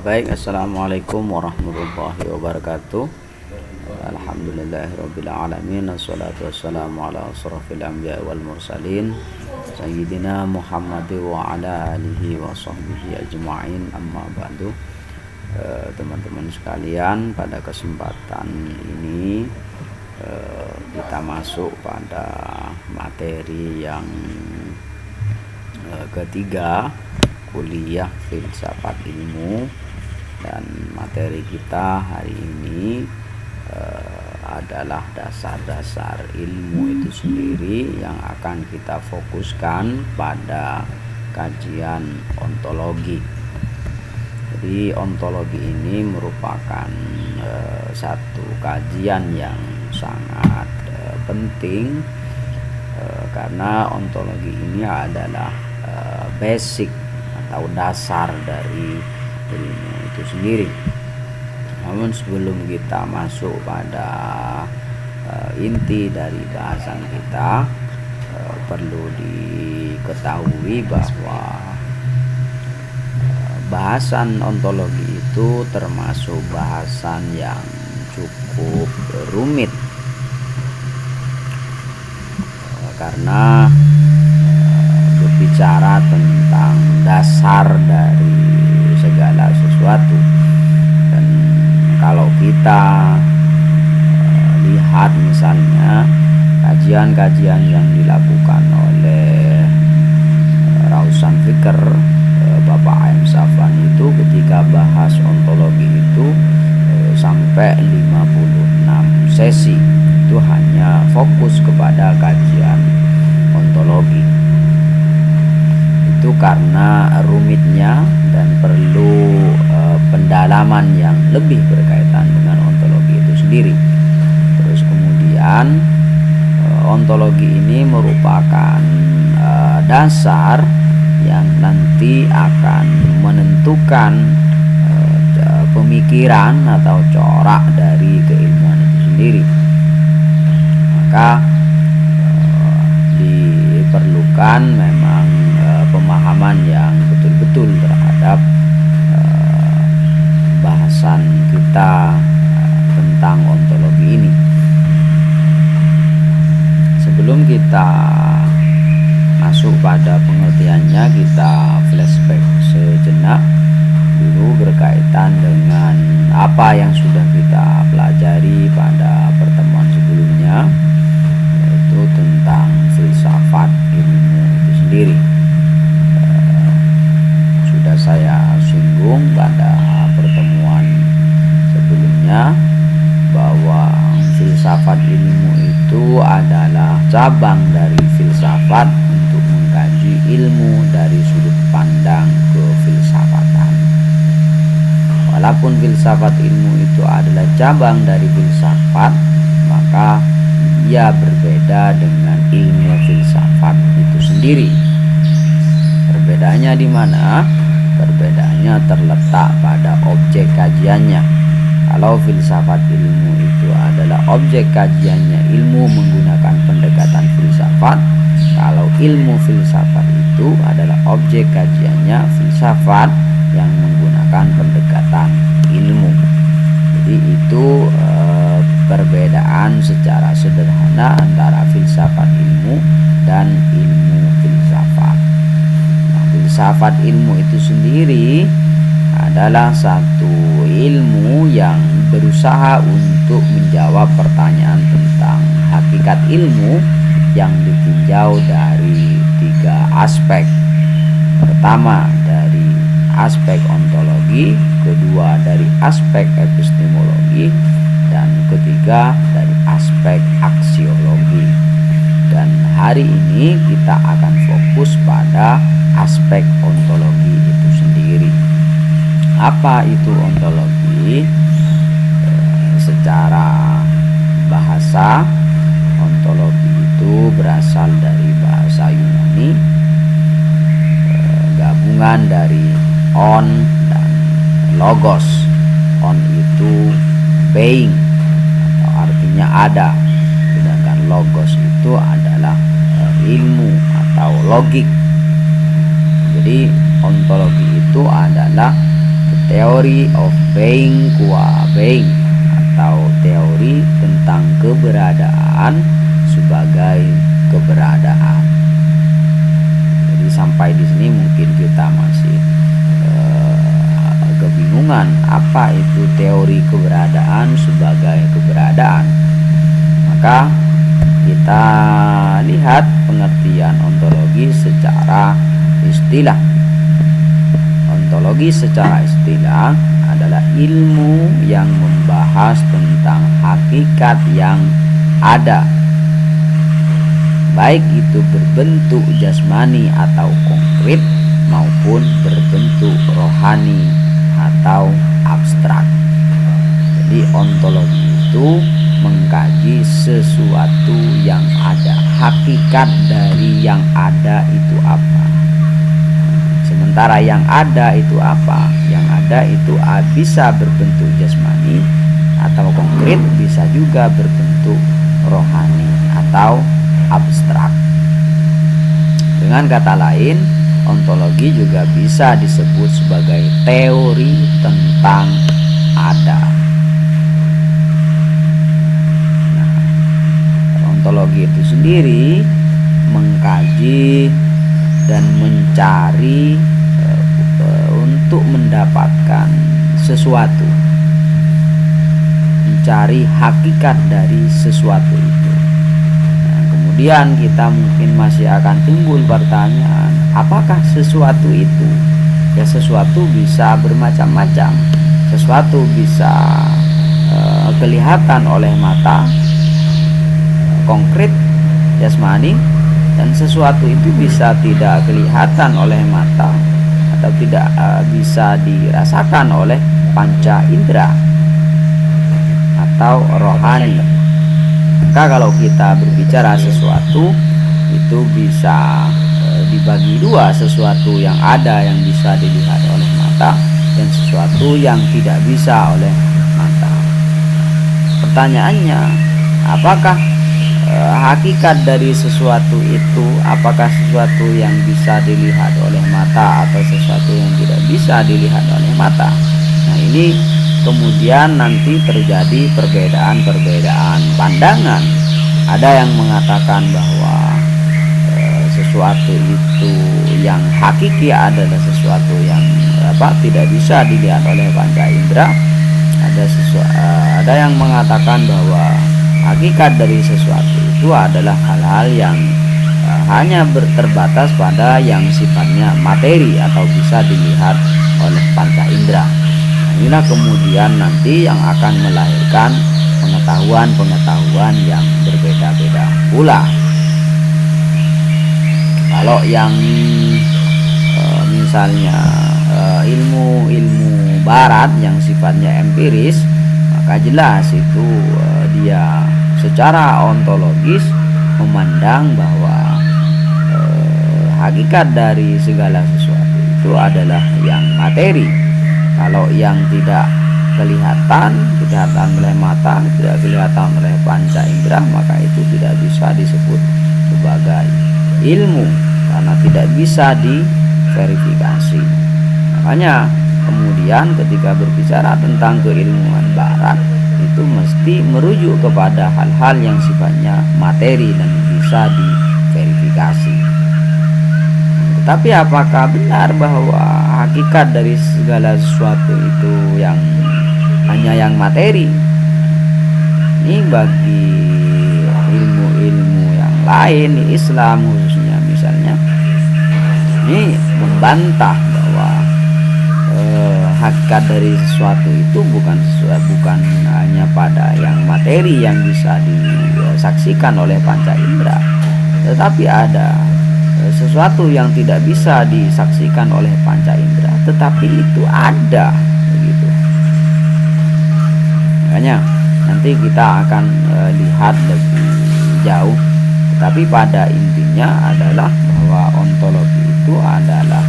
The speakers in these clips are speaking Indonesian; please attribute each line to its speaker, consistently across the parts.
Speaker 1: Baik, assalamualaikum warahmatullahi wabarakatuh. Alhamdulillahirabbil alamin, wassalatu wassalamu ala asrofil anbiya wal mursalin sayyidina Muhammad wa ala alihi wa sahbihi ajma'in, amma ba'du. Teman-teman sekalian, pada kesempatan ini kita masuk pada materi yang ketiga, kuliah filsafat ilmu, dan materi kita hari ini adalah dasar-dasar ilmu itu sendiri yang akan kita fokuskan pada kajian ontologi. Jadi ontologi ini merupakan satu kajian yang sangat penting karena ontologi ini adalah basic atau dasar dari ilmu itu sendiri. Namun sebelum kita masuk pada inti dari bahasan kita, perlu diketahui bahwa bahasan ontologi itu termasuk bahasan yang cukup rumit karena berbicara tentang dasar dari segala sesuatu. Dan kalau kita lihat misalnya kajian-kajian yang dilakukan oleh Rausan Fikr, Bapak A.M. Safwan itu ketika bahas ontologi itu sampai 56 sesi itu hanya fokus kepada kajian ontologi. Itu karena rumitnya dan perlu pendalaman yang lebih berkaitan dengan ontologi itu sendiri. Terus kemudian ontologi ini merupakan dasar yang nanti akan menentukan pemikiran atau corak dari keilmuan itu sendiri. Maka diperlukan memang pemahaman yang betul-betul terhadap bahasan kita tentang ontologi ini. Sebelum kita masuk pada pengertiannya, kita flashback sejenak dulu berkaitan dengan apa yang sudah kita pelajari pada pertemuan sebelumnya, yaitu tentang filsafat ilmu itu sendiri. Sudah saya singgung pada pertemuan sebelumnya bahwa filsafat ilmu itu adalah cabang dari filsafat untuk mengkaji ilmu dari sudut pandang kefilsafatan. Walaupun filsafat ilmu itu adalah cabang dari filsafat, maka ia berbeda dengan ilmu filsafat itu sendiri. Perbedaannya di mana? Perbedaannya terletak pada objek kajiannya. Kalau filsafat ilmu itu adalah objek kajiannya ilmu menggunakan pendekatan filsafat, kalau ilmu filsafat itu adalah objek kajiannya filsafat yang menggunakan pendekatan ilmu. Jadi itu perbedaan secara sederhana antara filsafat ilmu dan ilmu filsafat. Filsafat ilmu itu sendiri adalah satu ilmu yang berusaha untuk menjawab pertanyaan tentang hakikat ilmu yang ditinjau dari tiga aspek. Pertama, dari aspek ontologi, kedua dari aspek epistemologi, dan ketiga dari aspek aksiologi. Dan hari ini kita akan fokus pada aspek ontologi itu sendiri. Apa itu ontologi? Secara bahasa, ontologi itu berasal dari bahasa Yunani, gabungan dari on dan logos. On itu being atau artinya ada, sedangkan logos itu adalah ilmu atau logik. Jadi ontologi itu adalah theory of being qua being, atau teori tentang keberadaan sebagai keberadaan. Jadi sampai di sini mungkin kita masih kebingungan apa itu teori keberadaan sebagai keberadaan. Maka kita lihat pengertian ontologi secara istilah. Ontologi secara istilah adalah ilmu yang membahas tentang hakikat yang ada, baik itu berbentuk jasmani atau konkret maupun berbentuk rohani atau abstrak. Jadi ontologi itu mengkaji sesuatu yang ada, hakikat dari yang ada itu apa. Sementara yang ada itu apa? Yang ada itu bisa berbentuk jasmani atau konkret, bisa juga berbentuk rohani atau abstrak. Dengan kata lain, ontologi juga bisa disebut sebagai teori tentang ada. Nah, ontologi itu sendiri mengkaji dan mencari untuk mendapatkan sesuatu, mencari hakikat dari sesuatu itu. Kemudian kita mungkin masih akan timbul pertanyaan, apakah sesuatu itu? Ya, sesuatu bisa bermacam-macam. Sesuatu bisa kelihatan oleh mata, konkret, jasmani, dan sesuatu itu bisa tidak kelihatan oleh mata atau tidak bisa dirasakan oleh panca indera atau rohani. Maka kalau kita berbicara sesuatu itu bisa dibagi dua, sesuatu yang ada yang bisa dilihat oleh mata dan sesuatu yang tidak bisa oleh mata. Pertanyaannya, apakah hakikat dari sesuatu itu, apakah sesuatu yang bisa dilihat oleh mata atau sesuatu yang tidak bisa dilihat oleh mata? Nah, ini kemudian nanti terjadi perbedaan-perbedaan pandangan. Ada yang mengatakan bahwa sesuatu itu yang hakiki adalah sesuatu yang tidak bisa dilihat oleh panca indera. Ada yang mengatakan bahwa hakikat dari sesuatu itu adalah hal-hal yang hanya terbatas pada yang sifatnya materi atau bisa dilihat oleh panca indera. Inilah kemudian nanti yang akan melahirkan pengetahuan-pengetahuan yang berbeda-beda pula. Kalau yang misalnya ilmu-ilmu barat yang sifatnya empiris, maka jelas itu dia secara ontologis memandang bahwa hakikat dari segala sesuatu itu adalah yang materi. Kalau yang tidak kelihatan oleh mata, tidak kelihatan oleh panca indera, maka itu tidak bisa disebut sebagai ilmu karena tidak bisa diverifikasi. Makanya kemudian ketika berbicara tentang keilmuan barat itu mesti merujuk kepada hal-hal yang sifatnya materi dan bisa diverifikasi. Tapi apakah benar bahwa hakikat dari segala sesuatu itu yang hanya yang materi? Ini bagi ilmu-ilmu yang lain di Islam khususnya misalnya, ini membantah bahwa hakikat dari sesuatu itu bukan hanya pada yang materi yang bisa disaksikan oleh panca indera, tetapi ada sesuatu yang tidak bisa disaksikan oleh panca indera tetapi itu ada, begitu. Makanya nanti kita akan lihat lebih jauh, tetapi pada intinya adalah bahwa ontologi itu adalah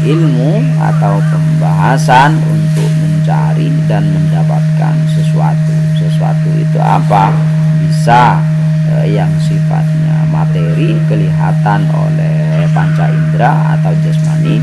Speaker 1: ilmu atau pembahasan untuk mencari dan mendapatkan sesuatu. Sesuatu itu apa? Bisa yang sifatnya materi kelihatan oleh panca indera atau jasmani,